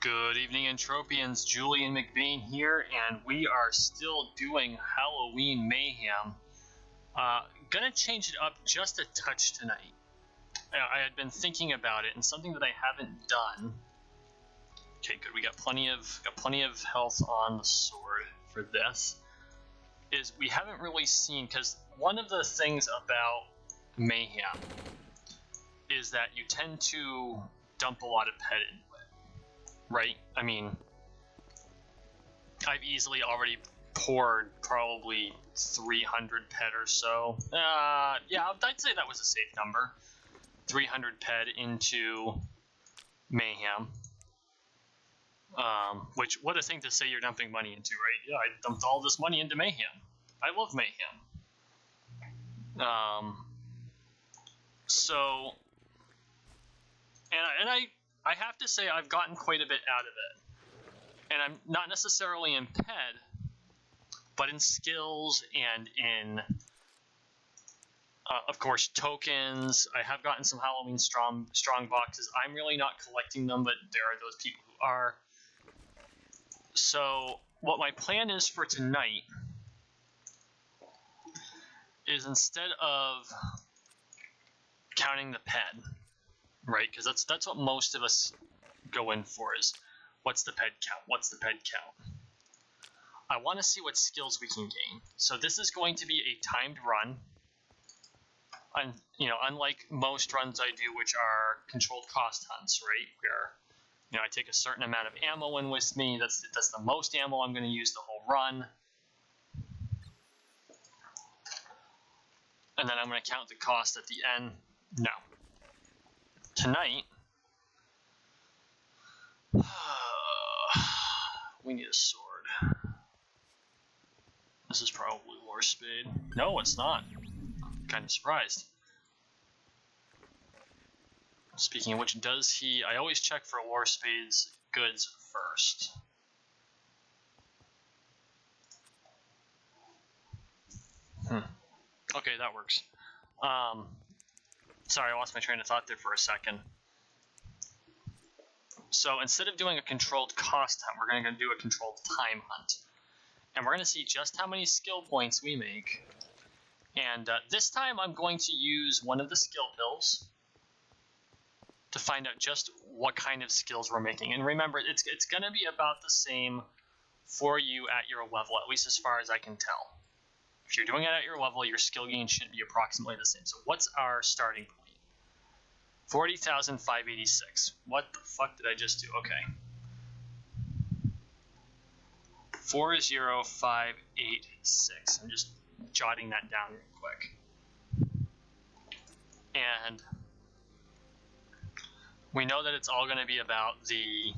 Good evening, Entropians. Julian McBain here, and we are still doing Halloween Mayhem. Gonna change it up just a touch tonight. I had been thinking about it, and something that I haven't done. Okay, good. We got plenty of health on the sword for this. Is we haven't really seen, because one of the things about Mayhem is that you tend to dump a lot of pet into it. Right? I mean, I've easily already poured probably 300 pet or so. Yeah, I'd say that was a safe number. 300 pet into Mayhem. Which, what a thing to say you're dumping money into, right? Yeah, I dumped all this money into Mayhem. I love Mayhem. I have to say I've gotten quite a bit out of it. And I'm not necessarily in ped, but in skills and in, of course, tokens. I have gotten some Halloween strong boxes. I'm really not collecting them, but there are those people who are. So what my plan is for tonight is, instead of counting the ped, right, because that's what most of us go in for, is what's the ped count? What's the ped count? I want to see what skills we can gain. So this is going to be a timed run. Unlike most runs I do, which are controlled cost hunts, right, where I take a certain amount of ammo in with me. That's the most ammo I'm going to use the whole run. And then I'm going to count the cost at the end. No. Tonight, we need a sword. This is probably War Spade. No, it's not. I'm kind of surprised. Speaking of which, I always check for War Spade's goods first. Okay, that works. Sorry, I lost my train of thought there for a second. So instead of doing a controlled cost hunt, we're going to do a controlled time hunt. And we're going to see just how many skill points we make. And this time I'm going to use one of the skill pills to find out just what kind of skills we're making. And remember, it's going to be about the same for you at your level, at least as far as I can tell. If you're doing it at your level, your skill gain should be approximately the same. So what's our starting point? 40,586. What the fuck did I just do? Okay. 40586. I'm just jotting that down real quick. And we know that it's all going to be about the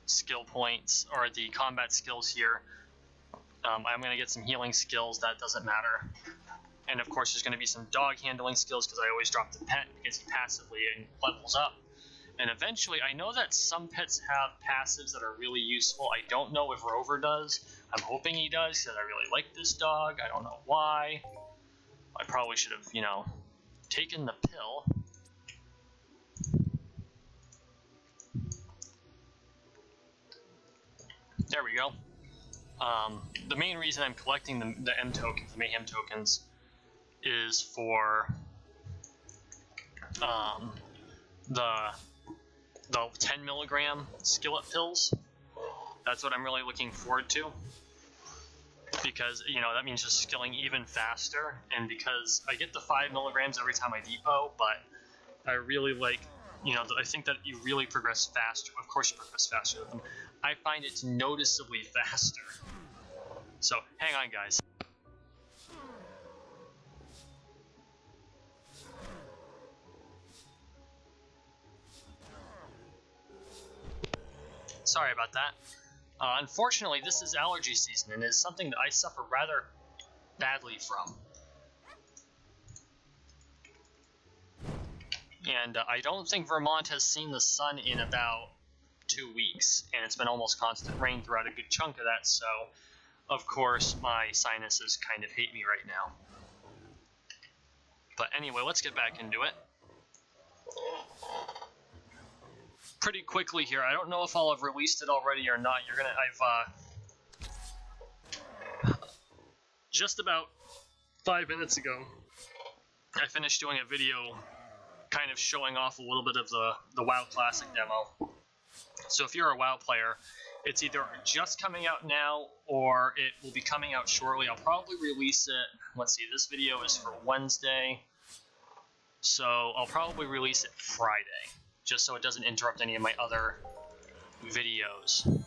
skill points, or the combat skills here. I'm going to get some healing skills. That doesn't matter. And of course, there's going to be some dog handling skills, because I always drop the pet because he passively levels up. And eventually, I know that some pets have passives that are really useful. I don't know if Rover does. I'm hoping he does, because I really like this dog. I don't know why. I probably should have, taken the pill. There we go. The main reason I'm collecting the M tokens, the Mayhem tokens, is for the 10 milligram skillet pills. That's what I'm really looking forward to, because that means just skilling even faster, and because I get the 5 milligrams every time I depot, but I really like, I think that you really progress faster. Of course you progress faster with them. I find it noticeably faster. So hang on, guys. Sorry about that. Unfortunately, this is allergy season, and is something that I suffer rather badly from. And I don't think Vermont has seen the sun in about 2 weeks, and it's been almost constant rain throughout a good chunk of that, so of course my sinuses kind of hate me right now. But anyway, let's get back into it. pretty quickly here. I don't know if I'll have released it already or not. I've just about 5 minutes ago, I finished doing a video kind of showing off a little bit of the WoW Classic demo. So if you're a WoW player, it's either just coming out now or it will be coming out shortly. I'll probably release it, let's see, this video is for Wednesday, so I'll probably release it Friday, just so it doesn't interrupt any of my other videos.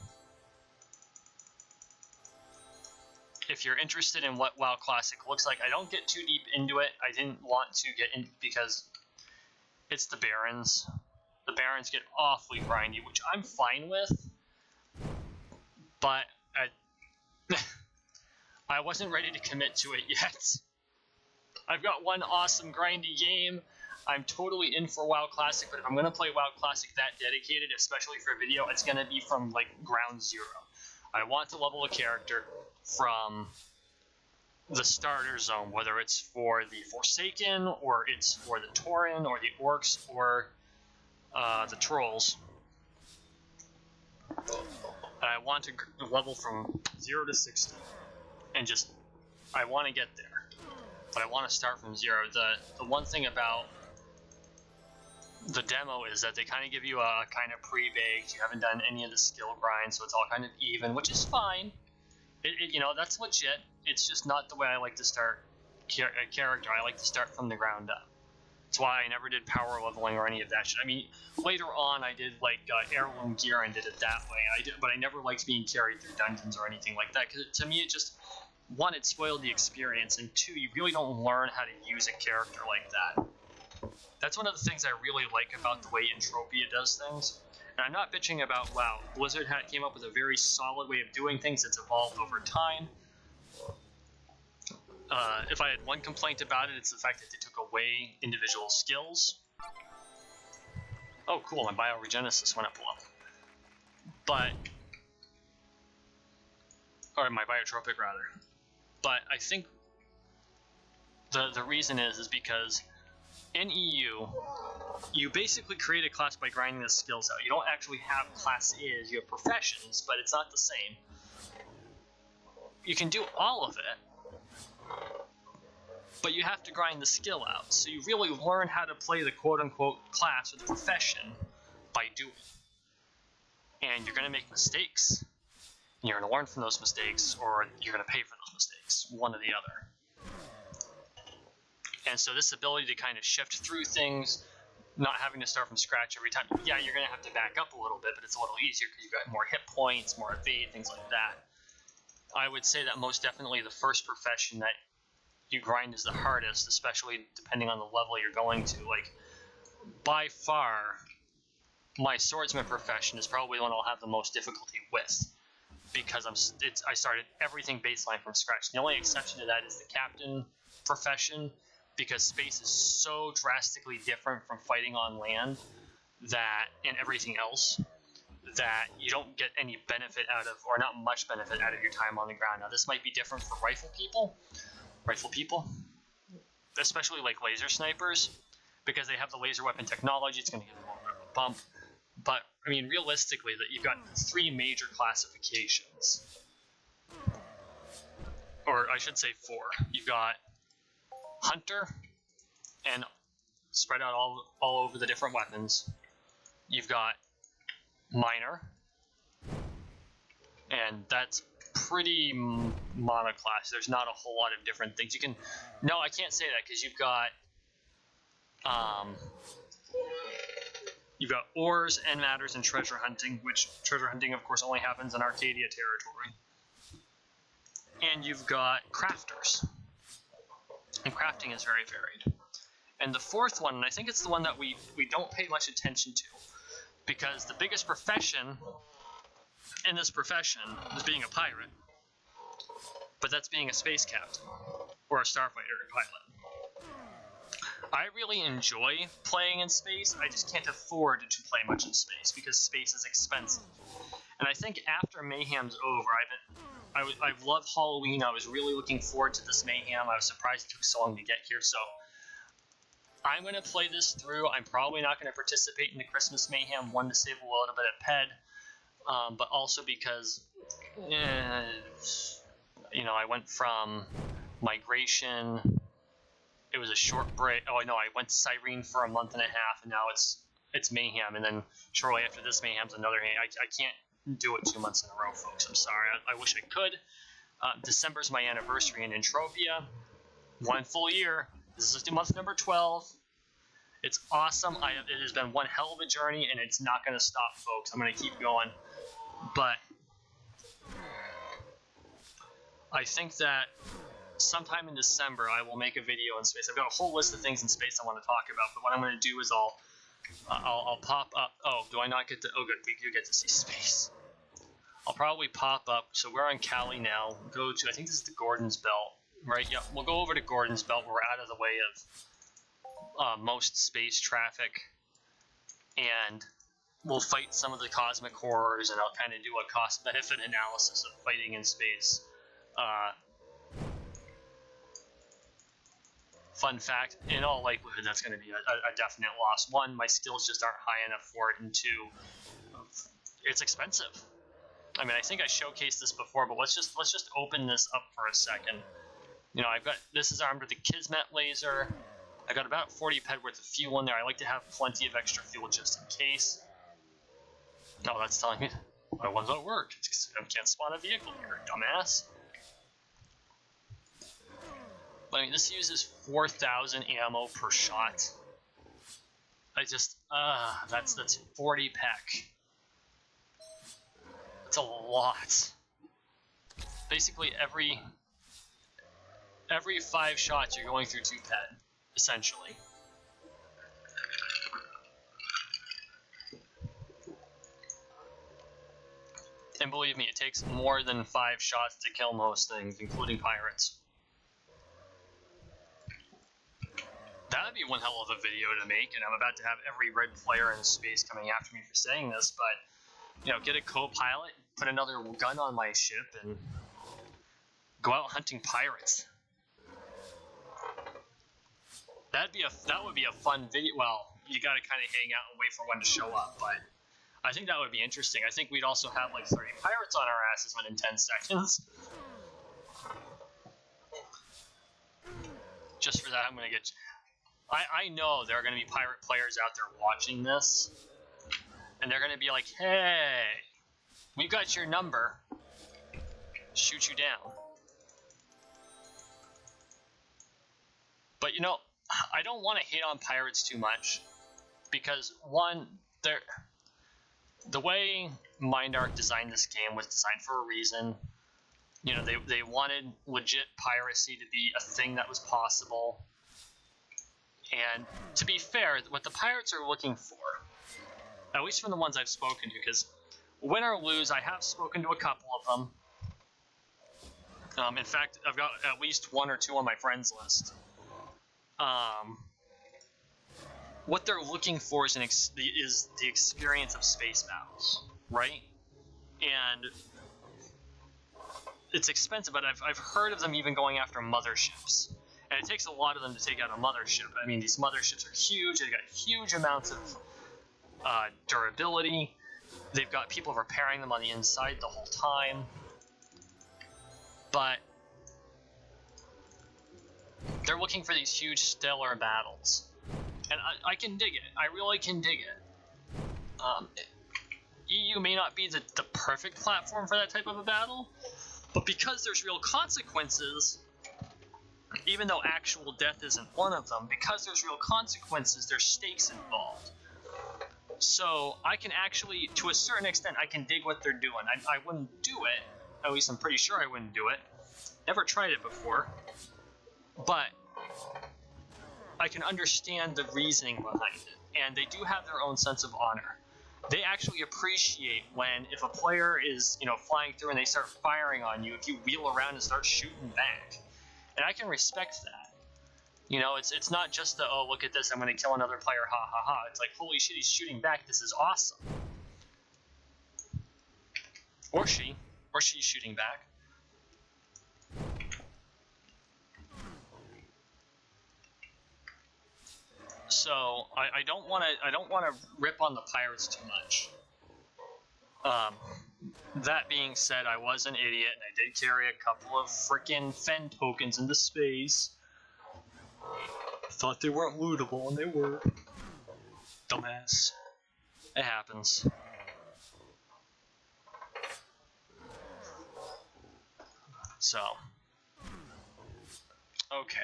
If you're interested in what WoW Classic looks like, I don't get too deep into it. I didn't want to get in because it's the Barons. The Barons get awfully grindy, which I'm fine with, but I wasn't ready to commit to it yet. I've got one awesome grindy game. I'm totally in for WoW Classic, but if I'm going to play WoW Classic that dedicated, especially for video, it's going to be from, like, ground zero. I want to level a character from the starter zone, whether it's for the Forsaken, or it's for the Tauren, or the Orcs, or the Trolls. And I want to level from 0 to 60, and just, I want to get there, but I want to start from 0. The one thing about the demo is that they kind of give you a kind of pre-baked, you haven't done any of the skill grind, so it's all kind of even, which is fine. You know, that's legit. It's just not the way I like to start a character. I like to start from the ground up. That's why I never did power leveling or any of that shit. I mean, later on I did like heirloom gear and did it that way. But I never liked being carried through dungeons or anything like that, because to me it just, one, it spoiled the experience, and two, you really don't learn how to use a character like that. That's one of the things I really like about the way Entropia does things. And I'm not bitching about WoW. Blizzard came up with a very solid way of doing things that's evolved over time. If I had one complaint about it, it's the fact that they took away individual skills. Oh, cool, my bioregenesis went up a level. But, or my biotropic rather. But I think the reason is because in EU, you basically create a class by grinding the skills out. You don't actually have classes, you have professions, but it's not the same. You can do all of it, but you have to grind the skill out. So you really learn how to play the quote-unquote class or the profession by doing. And you're going to make mistakes, and you're going to learn from those mistakes, or you're going to pay for those mistakes, one or the other. And so this ability to kind of shift through things, not having to start from scratch every time. Yeah, you're going to have to back up a little bit, but it's a little easier because you've got more hit points, more evade, things like that. I would say that most definitely the first profession that you grind is the hardest, especially depending on the level you're going to. Like, by far, my swordsman profession is probably the one I'll have the most difficulty with, because I started everything baseline from scratch. The only exception to that is the captain profession, because space is so drastically different from fighting on land that, and everything else, that you don't get any benefit out of, or not much benefit out of your time on the ground. Now, this might be different for rifle people, especially like laser snipers, because they have the laser weapon technology. It's going to give them a bump. But, I mean, realistically, that you've got 3 major classifications. Or I should say 4. You've got Hunter, and spread out all over the different weapons. You've got Miner, and that's pretty monoclass. There's not a whole lot of different things. You can, no, I can't say that, because you've got ores, end matters, and treasure hunting, which treasure hunting, of course, only happens in Arcadia territory. And you've got crafters. And crafting is very varied. And the 4th one, and I think it's the one that we don't pay much attention to, because the biggest profession in this profession is being a pirate, but that's being a space captain, or a starfighter pilot. I really enjoy playing in space. I just can't afford to play much in space, because space is expensive. And I think after Mayhem's over, I've loved Halloween. I was really looking forward to this Mayhem. I was surprised it took so long to get here. So I'm going to play this through. I'm probably not going to participate in the Christmas Mayhem, one, to save a little bit of PED, but also because, you know, I went from Migration, it was a short break. Oh, no, I went to Cyrene for a month and a half, and now it's Mayhem, and then shortly after this Mayhem's another Mayhem. I can't do it 2 months in a row, folks. I'm sorry. I wish I could. December's my anniversary in Entropia. 1 full year. This is month number 12. It's awesome. It has been one hell of a journey, and it's not going to stop, folks. I'm going to keep going. But I think that sometime in December, I will make a video in space. I've got a whole list of things in space I want to talk about, but what I'm going to do is I'll pop up. Oh, do I not get to? Oh, good. We do get to see space. I'll probably pop up. So we're on Cali now. Go to, I think this is the Gordon's Belt, right? Yeah, we'll go over to Gordon's Belt. We're out of the way of most space traffic, and we'll fight some of the cosmic horrors, and I'll kind of do a cost-benefit analysis of fighting in space. Fun fact, in all likelihood, that's going to be a definite loss. One, my skills just aren't high enough for it, and two, it's expensive. I mean, I think I showcased this before, but let's just open this up for a second. You know, this is armed with a Kismet laser. I got about 40 PED worth of fuel in there. I like to have plenty of extra fuel just in case. No, that's telling me my ones don't work. I can't spawn a vehicle here, dumbass. But I mean, this uses 4,000 ammo per shot. That's 40 PEC. That's a lot. Basically, every 5 shots, you're going through 2 PED, essentially. And believe me, it takes more than 5 shots to kill most things, including pirates. That would be one hell of a video to make, and I'm about to have every red player in space coming after me for saying this, but, you know, get a co-pilot, put another gun on my ship, and go out hunting pirates. That would be a fun video. Well, you gotta kind of hang out and wait for one to show up, but I think that would be interesting. I think we'd also have like 30 pirates on our asses within 10 seconds. Just for that, I'm gonna get... I know there are going to be pirate players out there watching this, and they're going to be like, hey, we got your number, shoot you down. But, you know, I don't want to hate on pirates too much, because, one, the way MindArc designed this game was designed for a reason. You know, they wanted legit piracy to be a thing that was possible. And to be fair, what the pirates are looking for, at least from the ones I've spoken to, because win or lose, I have spoken to a couple of them. In fact, I've got at least 1 or 2 on my friends list. What they're looking for is the experience of space battles, right? And it's expensive, but I've heard of them even going after motherships. And it takes a lot of them to take out a mothership. I mean, these motherships are huge. They've got huge amounts of durability. They've got people repairing them on the inside the whole time. But they're looking for these huge stellar battles. And I can dig it. I really can dig it. EU may not be the perfect platform for that type of a battle, but because there's real consequences... Even though actual death isn't one of them, because there's real consequences, there's stakes involved. So I can actually, to a certain extent, I can dig what they're doing. I wouldn't do it. At least I'm pretty sure I wouldn't do it. Never tried it before. But I can understand the reasoning behind it. And they do have their own sense of honor. They actually appreciate when, if a player is, you know, flying through and they start firing on you, if you wheel around and start shooting back. And I can respect that. You know, it's not just the, oh, look at this, I'm going to kill another player, ha ha ha. It's like, holy shit, he's shooting back, this is awesome. Or she's shooting back. So I don't want to rip on the pirates too much. That being said, I was an idiot and I did carry a couple of freaking Fen tokens into space. Thought they weren't lootable and they were. Dumbass. It happens. So, okay.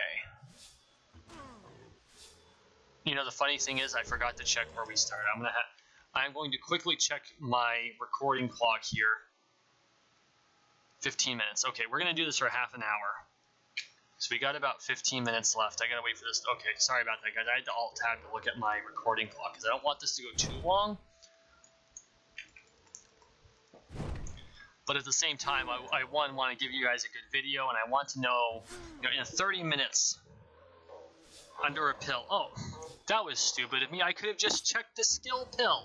You know, the funny thing is I forgot to check where we started. I'm going to quickly check my recording clock here. 15 minutes. Okay, we're going to do this for half an hour. So we got about 15 minutes left. I got to wait for this. Okay, sorry about that, guys. I had to alt-tab to look at my recording clock because I don't want this to go too long. But at the same time, I want to give you guys a good video, and I want to know, in 30 minutes, under a pill. Oh, that was stupid of me. I could have just checked the skill pill.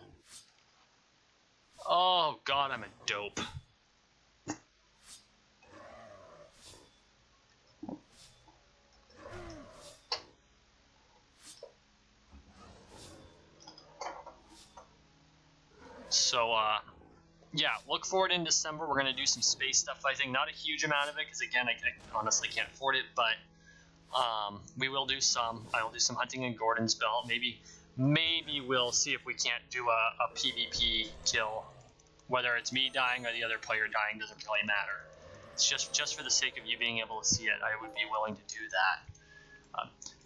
Oh, God, I'm a dope. So, yeah, look forward in December. We're going to do some space stuff, I think. Not a huge amount of it, because, again, I honestly can't afford it, but we will do some. I will do some hunting in Gordon's Belt. Maybe we'll see if we can't do a PvP kill. Whether it's me dying or the other player dying doesn't really matter. It's just for the sake of you being able to see it, I would be willing to do that.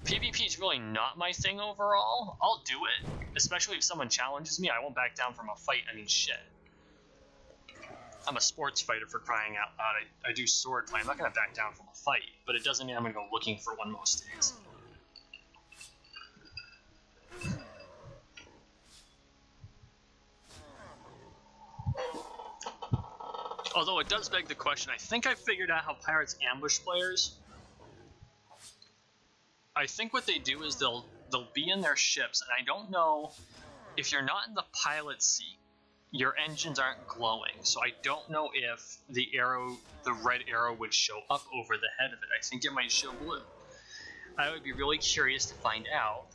PvP is really not my thing overall. I'll do it, especially if someone challenges me. I won't back down from a fight. I mean, shit. I'm a sports fighter, for crying out loud. I do sword play. I'm not going to back down from a fight, but it doesn't mean I'm going to go looking for one most days. Although it does beg the question, I think I figured out how pirates ambush players. I think what they do is they'll be in their ships, and I don't know if you're not in the pilot seat, your engines aren't glowing. So I don't know if the red arrow would show up over the head of it. I think it might show blue. I would be really curious to find out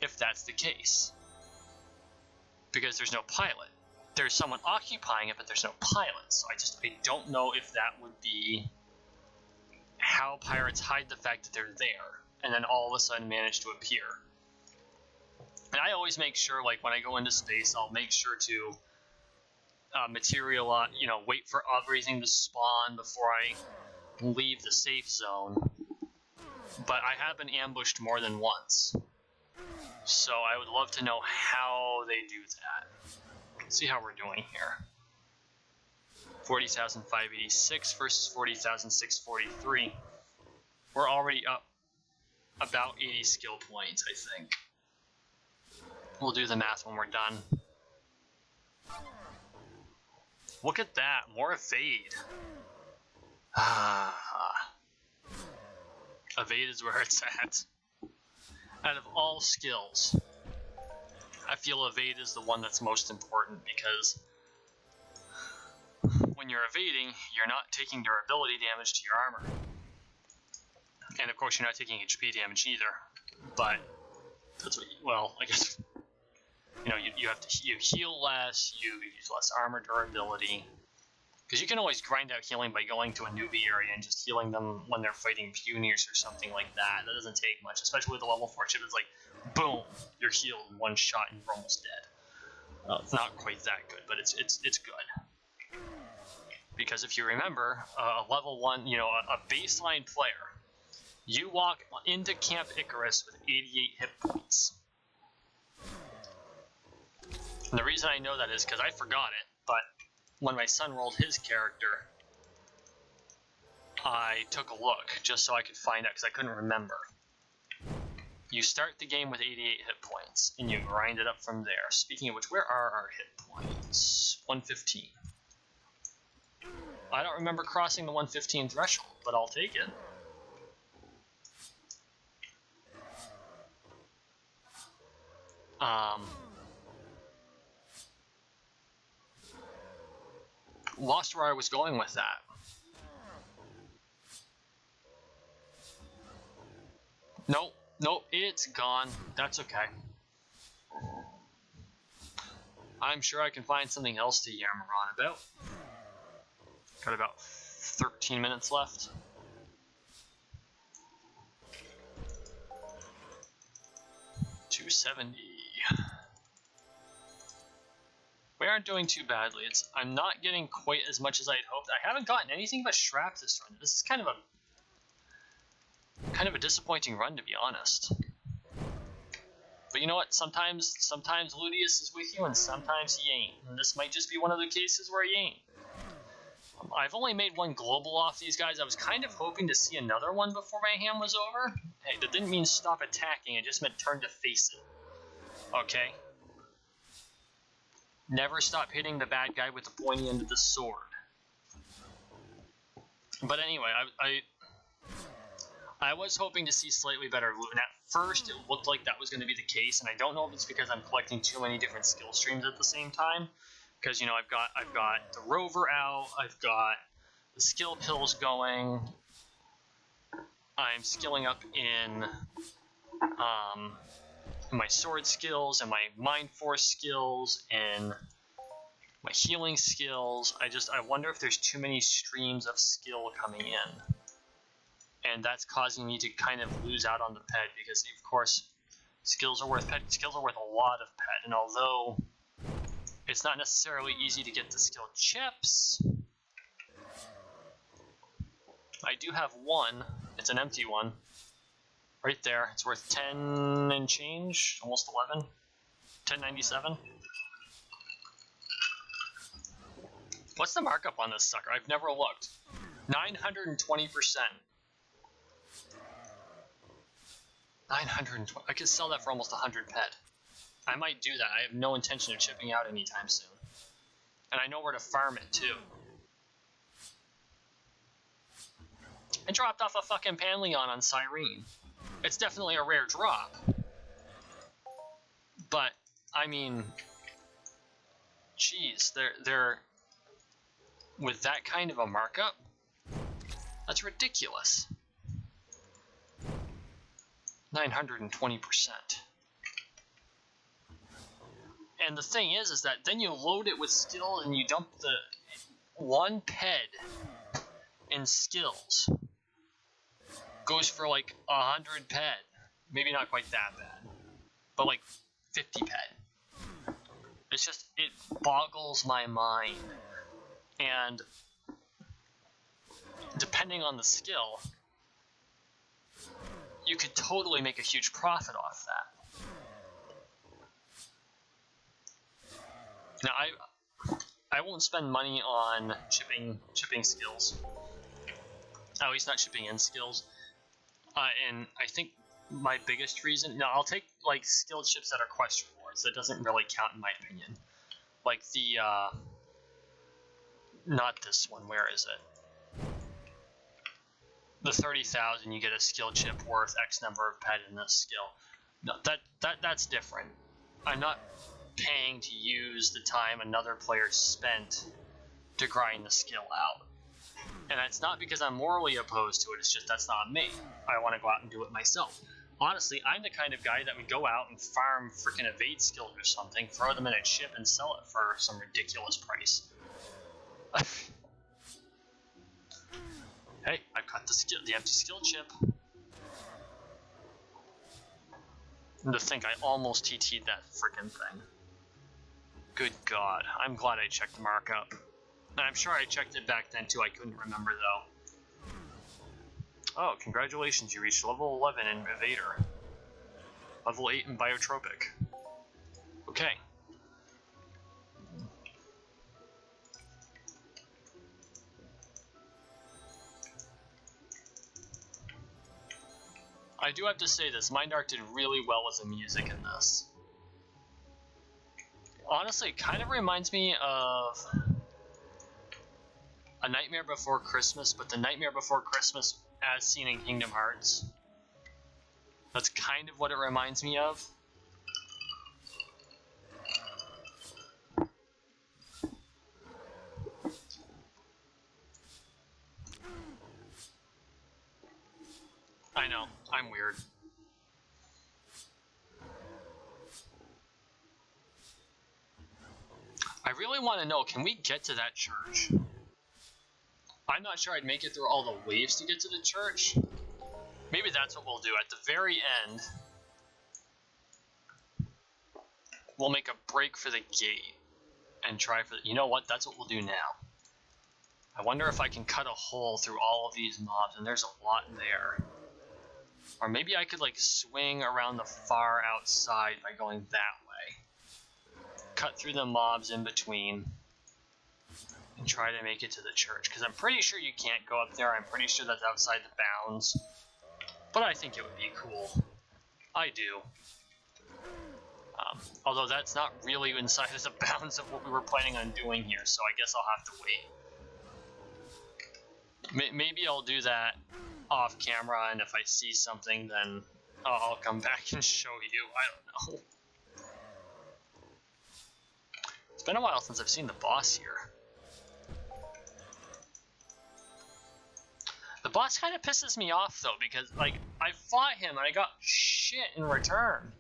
if that's the case, because there's no pilot. There's someone occupying it, but there's no pilot. So I don't know if that would be how pirates hide the fact that they're there, and then all of a sudden manage to appear. And I always make sure, like, when I go into space, I'll make sure to wait for everything to spawn before I leave the safe zone. But I have been ambushed more than once, so I would love to know how they do that. Let's see how we're doing here. 40,586 versus 40,643. We're already up about 80 skill points, I think. We'll do the math when we're done. Look at that, more evade. Evade is where it's at. Out of all skills, I feel evade is the one that's most important, because when you're evading, you're not taking durability damage to your armor. And of course, you're not taking HP damage either. But that's what I guess, you heal less, you use less armor durability. Because you can always grind out healing by going to a newbie area and just healing them when they're fighting puniers or something like that. That doesn't take much, especially with the level 4 chip. It's like, boom, you're healed in one shot and you're almost dead. It's not quite that good, but it's good. Because if you remember, a level 1, a baseline player, you walk into Camp Icarus with 88 hit points. And the reason I know that is because I forgot it, but when my son rolled his character, I took a look just so I could find out, because I couldn't remember. You start the game with 88 hit points, and you grind it up from there. Speaking of which, where are our hit points? 115. I don't remember crossing the 115 threshold, but I'll take it. Lost where I was going with that. Nope, Nope, it's gone. That's okay. I'm sure I can find something else to yammer on about. Got about 13 minutes left. $270. We aren't doing too badly. I'm not getting quite as much as I had hoped. I haven't gotten anything but Shrap this run. This is kind of a disappointing run, to be honest. But you know what? Sometimes Ludius is with you, and sometimes he ain't. And this might just be one of the cases where he ain't. I've only made one global off these guys. I was kind of hoping to see another one before my hand was over. Hey, that didn't mean stop attacking. It just meant turn to face it. Okay? Never stop hitting the bad guy with the pointy end of the sword. But anyway, I was hoping to see slightly better loot, and at first it looked like that was going to be the case, and I don't know if it's because I'm collecting too many different skill streams at the same time. Because, you know, I've got the rover out, I've got the skill pills going, I'm skilling up in my sword skills and my mind force skills and my healing skills. I wonder if there's too many streams of skill coming in. And that's causing me to kind of lose out on the pet, because of course skills are worth a lot of pet, and although it's not necessarily easy to get the skill chips, I do have one. It's an empty one. Right there. It's worth 10 and change, almost 11. 1097. What's the markup on this sucker? I've never looked. 920%. 920. I could sell that for almost 100 pet. I might do that. I have no intention of chipping out anytime soon. And I know where to farm it too. I dropped off a fucking Panleon on Cyrene. It's definitely a rare drop. But, I mean, geez, they're with that kind of a markup, that's ridiculous. 920%. And the thing is that then you load it with skill and you dump the one ped in skills. Goes for like 100 ped. Maybe not quite that bad, but like 50 ped. It's just, it boggles my mind. And depending on the skill, you could totally make a huge profit off that. Now, I won't spend money on chipping skills. At least not chipping in skills. And I think my biggest reason... No, I'll take, like, skill chips that are quest rewards. That doesn't really count in my opinion. Like the, not this one. Where is it? The 30,000, you get a skill chip worth X number of pet in this skill. No, that's different. I'm not paying to use the time another player spent to grind the skill out. And that's not because I'm morally opposed to it, it's just that's not me. I want to go out and do it myself. Honestly, I'm the kind of guy that would go out and farm freaking evade skills or something, throw them in a chip and sell it for some ridiculous price. Hey, I've got the empty skill chip. And to think I almost TT'd that freaking thing. Good God, I'm glad I checked the markup. And I'm sure I checked it back then too, I couldn't remember though. Oh, congratulations, you reached level 11 in Evader. Level 8 in Biotropic. Okay. I do have to say this, Mind Arc did really well with the music in this. Honestly, it kind of reminds me of A Nightmare Before Christmas, but the Nightmare Before Christmas as seen in Kingdom Hearts. That's kind of what it reminds me of. I know, I'm weird. I really want to know, can we get to that church? I'm not sure I'd make it through all the waves to get to the church. Maybe that's what we'll do. At the very end, we'll make a break for the gate and try for... You know what? That's what we'll do now. I wonder if I can cut a hole through all of these mobs, and there's a lot there. Or maybe I could, like, swing around the far outside by going that way. Cut through the mobs in between and try to make it to the church. Because I'm pretty sure you can't go up there. I'm pretty sure that's outside the bounds. But I think it would be cool. I do. Although that's not really inside of the bounds of what we were planning on doing here, so I guess I'll have to wait. Maybe I'll do that off camera, and if I see something, then I'll come back and show you. I don't know. It's been a while since I've seen the boss here. The boss kind of pisses me off, though, because, like, I fought him and I got shit in return.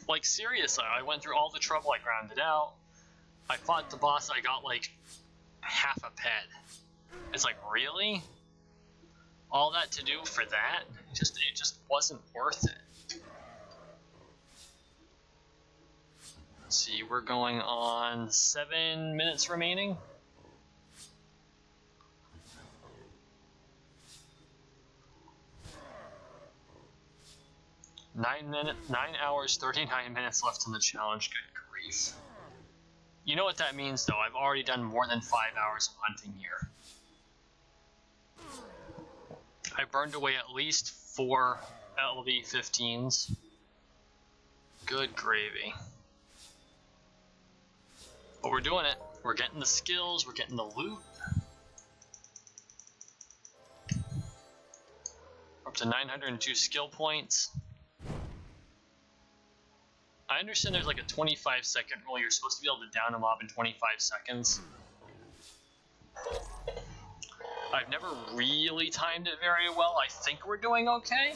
Like, seriously, I went through all the trouble, I grounded out. I fought the boss, I got, like, half a pet. It's like, really? All that to do for that? It just wasn't worth it. Let's see, we're going on 7 minutes remaining. Nine hours, 39 minutes left in the challenge. Good grief. You know what that means, though. I've already done more than 5 hours of hunting here. I burned away at least 4 LV-15s. Good gravy. But we're doing it. We're getting the skills, we're getting the loot. We're up to 902 skill points. I understand there's like a 25-second rule. You're supposed to be able to down a mob in 25 seconds. I've never really timed it very well. I think we're doing okay.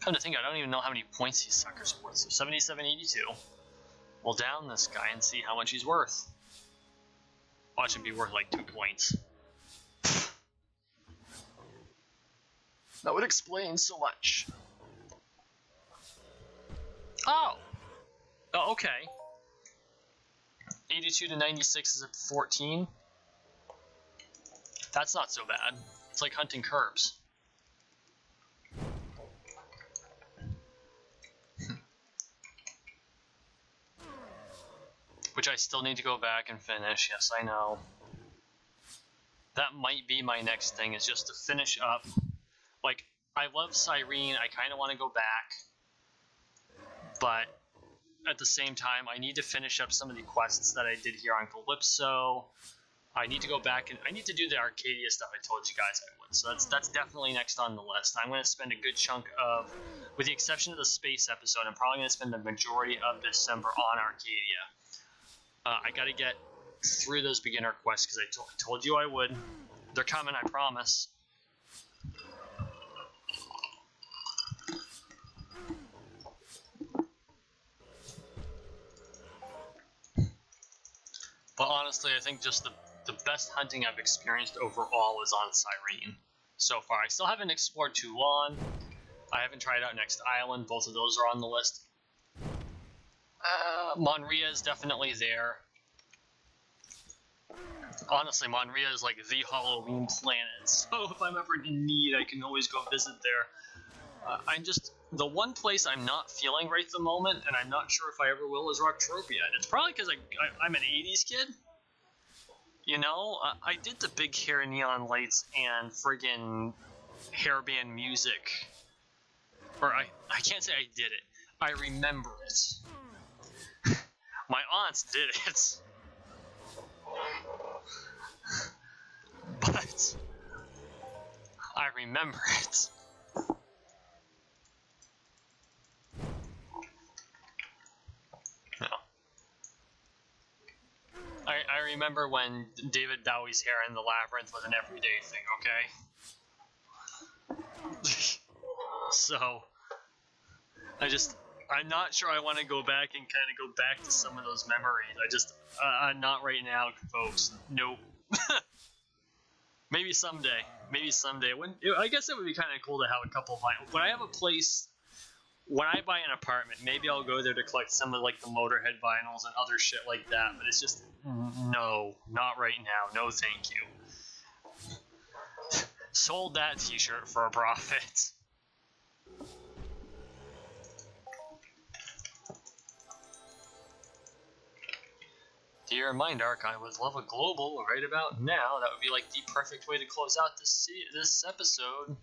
Come to think, I don't even know how many points these suckers are worth. So 77.82. We'll down this guy and see how much he's worth. Watch him be worth like 2 points. That would explain so much. Oh! Oh, okay. 82 to 96 is at 14. That's not so bad. It's like hunting curbs. Which I still need to go back and finish. Yes, I know. That might be my next thing, is just to finish up. Like, I love Cyrene, I kind of want to go back, but at the same time, I need to finish up some of the quests that I did here on Calypso. I need to go back and I need to do the Arcadia stuff I told you guys I would, so that's definitely next on the list. I'm going to spend a good chunk of, with the exception of the space episode, I'm probably going to spend the majority of December on Arcadia. I got to get through those beginner quests because I told you I would. They're coming, I promise. But honestly, I think just the best hunting I've experienced overall is on Cyrene so far. I still haven't explored Toulon. I haven't tried out Next Island. Both of those are on the list. Monria is definitely there. Honestly, Monria is like the Halloween planet. So if I'm ever in need, I can always go visit there. The one place I'm not feeling right at the moment, and I'm not sure if I ever will, is Entropia. It's probably because I'm an 80s kid. You know, I did the big hair neon lights and friggin' hairband music. Or I can't say I did it. I remember it. My aunts did it. But I remember it. No. I remember when David Bowie's hair in the labyrinth was an everyday thing, okay? So, I'm not sure I want to go back and kind of go back to some of those memories. Not right now, folks. Nope. Maybe someday. I guess it would be kind of cool to have a couple of vinyl. When I have a place, when I buy an apartment, maybe I'll go there to collect some of like the Motorhead vinyls and other shit like that. But it's just no, not right now. No, thank you. Sold that T-shirt for a profit. Dear Mind Arc, I would love a global right about now. That would be like the perfect way to close out this episode.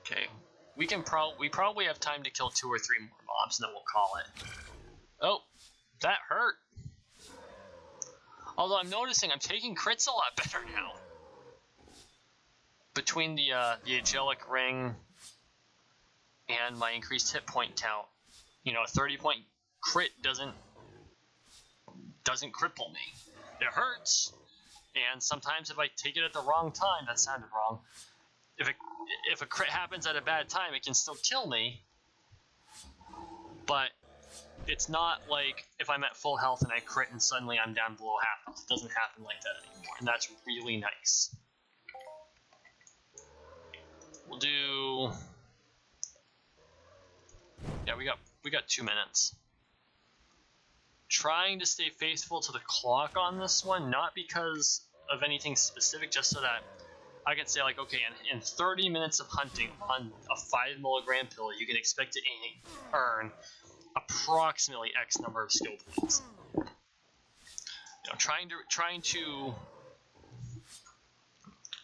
Okay, we probably have time to kill 2 or 3 more mobs, and then we'll call it. Oh, that hurt. Although I'm noticing I'm taking crits a lot better now. Between the Angelic Ring and my increased hit point count, a 30-point crit doesn't cripple me. It hurts, and sometimes if I take it at the wrong time, that sounded wrong. If a crit happens at a bad time, it can still kill me. But it's not like if I'm at full health and I crit and suddenly I'm down below half health. It doesn't happen like that anymore, and that's really nice. We'll do... Yeah, we got 2 minutes. Trying to stay faithful to the clock on this one, not because of anything specific, just so that I can say, like, okay, in 30 minutes of hunting on a 5 milligram pill, you can expect to earn approximately X number of skill points. Trying to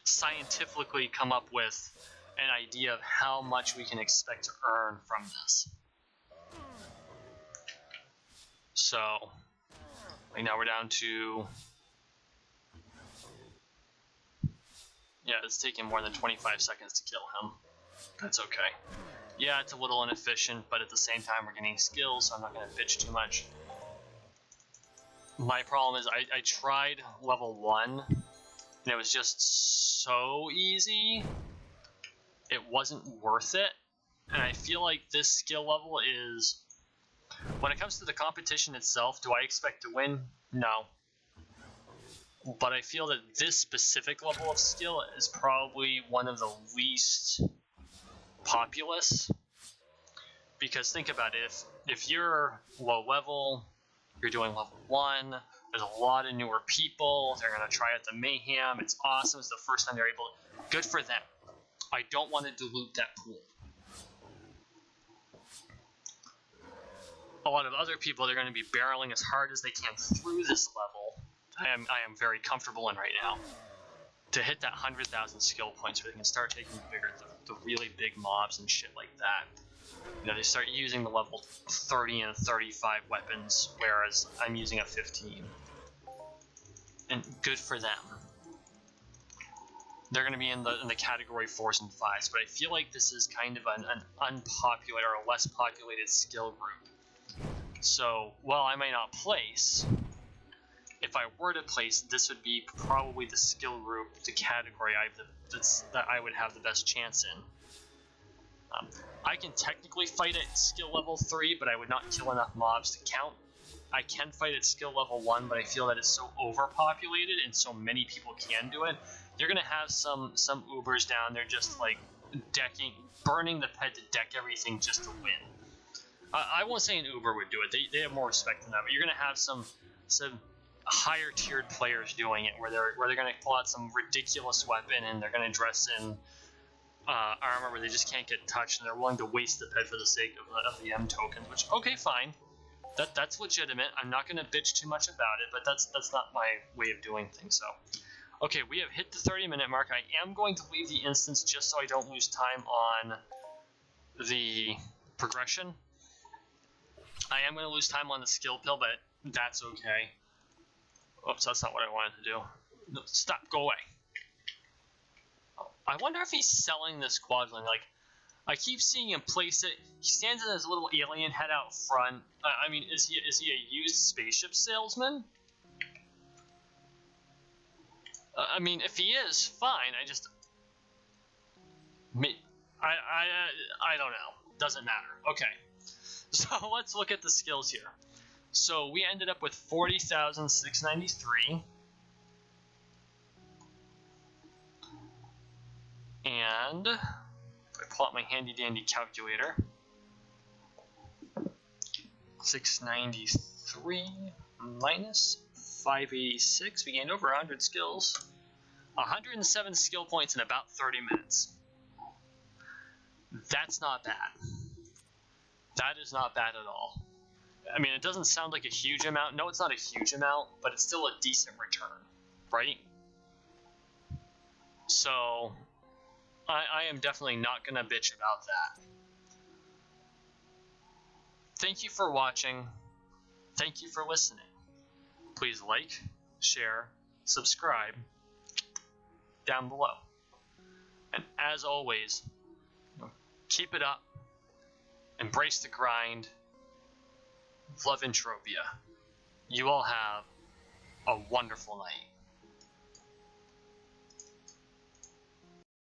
scientifically come up with an idea of how much we can expect to earn from this. So, right now we're down to... Yeah, it's taking more than 25 seconds to kill him. That's okay. Yeah, it's a little inefficient, but at the same time we're getting skills, so I'm not going to bitch too much. My problem is I tried level 1, and it was just so easy. It wasn't worth it, and I feel like this skill level is... When it comes to the competition itself, do I expect to win? No. But I feel that this specific level of skill is probably one of the least populous. Because think about it, if you're low level, you're doing level 1, there's a lot of newer people, they're going to try out the Mayhem, it's awesome, it's the first time they're able to... Good for them. I don't want to dilute that pool. A lot of other people, they're going to be barreling as hard as they can through this level. I am very comfortable in right now. To hit that 100,000 skill points where they can start taking the really big mobs and shit like that. They start using the level 30 and 35 weapons, whereas I'm using a 15. And good for them. They're going to be in the category 4s and 5s, but I feel like this is kind of an unpopular or a less populated skill group. So, while I may not place, if I were to place, this would be probably the skill group, the category that I would have the best chance in. I can technically fight at skill level 3, but I would not kill enough mobs to count. I can fight at skill level 1, but I feel that it's so overpopulated and so many people can do it. You're going to have some Ubers down there just like burning the ped to deck everything just to win. I won't say an Uber would do it. They have more respect than that, but you're going to have some higher tiered players doing it where they're going to pull out some ridiculous weapon and they're going to dress in armor where they just can't get touched, and they're willing to waste the ped for the sake of the M tokens, which, okay, fine. That's legitimate. I'm not going to bitch too much about it, but that's not my way of doing things. So, okay, we have hit the 30-minute mark. I am going to leave the instance just so I don't lose time on the progression. I am going to lose time on the skill pill, but that's okay. Oops, that's not what I wanted to do. No, stop, go away. I wonder if he's selling this quadling. Like, I keep seeing him place it. He stands in his little alien head out front. I mean, is he a used spaceship salesman? I mean, if he is, fine. I don't know. Doesn't matter. Okay. So let's look at the skills here. So we ended up with 40,693. And if I pull out my handy dandy calculator, 693 minus 586, we gained over 100 skills. 107 skill points in about 30 minutes. That's not bad. That is not bad at all. I mean, it doesn't sound like a huge amount. No, it's not a huge amount, but it's still a decent return, right? So I am definitely not going to bitch about that. Thank you for watching. Thank you for listening. Please like, share, subscribe down below. And as always, keep it up. Embrace the grind. Love Entropia. You all have a wonderful night.